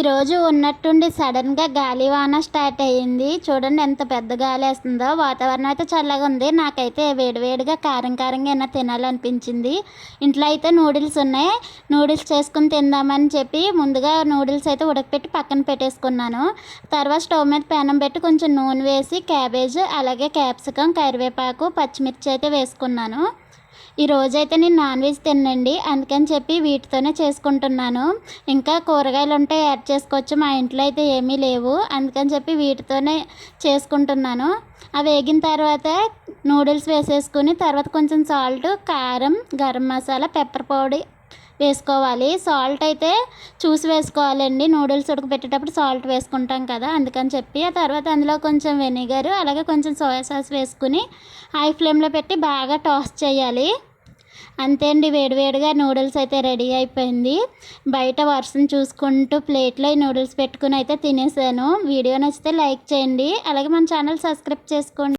ఈరోజు ఉన్నట్టుండి సడన్గా గాలివాన స్టార్ట్ అయ్యింది. చూడండి ఎంత పెద్ద గాలి వేస్తుందో. వాతావరణం అయితే చల్లగా ఉంది. నాకైతే వేడివేడిగా కారంగా ఏమైనా తినాలనిపించింది. ఇంట్లో అయితే నూడిల్స్ ఉన్నాయి. నూడిల్స్ చేసుకుని తిందామని చెప్పి ముందుగా నూడిల్స్ అయితే ఉడకపెట్టి పక్కన పెట్టేసుకున్నాను. తర్వాత స్టవ్ మీద పెనం పెట్టి కొంచెం నూనె వేసి క్యాబేజ్, అలాగే క్యాప్సికం, కరివేపాకు, పచ్చిమిర్చి అయితే వేసుకున్నాను. ఈరోజైతే నేను నాన్ వెజ్ తినండి, అందుకని చెప్పి వీటితోనే చేసుకుంటున్నాను. ఇంకా కూరగాయలు ఉంటే యాడ్ చేసుకోవచ్చు. మా ఇంట్లో అయితే ఏమీ లేవు, అందుకని చెప్పి వీటితోనే చేసుకుంటున్నాను. అవి వేగిన తర్వాత నూడిల్స్ వేసేసుకుని తర్వాత కొంచెం సాల్ట్, కారం, గరం మసాలా, పెప్పర్ పౌడర్ వేసుకోవాలి. సాల్ట్ అయితే చూసి వేసుకోవాలండి. నూడిల్స్ ఉడకబెట్టేటప్పుడు సాల్ట్ వేసుకుంటాం కదా, అందుకని చెప్పి. ఆ తర్వాత అందులో కొంచెం వెనిగర్, అలాగే కొంచెం సోయా సాస్ వేసుకుని హై ఫ్లేమ్లో పెట్టి బాగా టాస్ చేయాలి. అంతే అండి, వేడివేడిగా నూడిల్స్ అయితే రెడీ అయిపోయింది. బయట వర్షం చూసుకుంటూ ప్లేట్లో ఈ నూడిల్స్ పెట్టుకుని అయితే తినేసాను. వీడియో నచ్చితే లైక్ చేయండి, అలాగే మన ఛానల్ సబ్స్క్రైబ్ చేసుకోండి.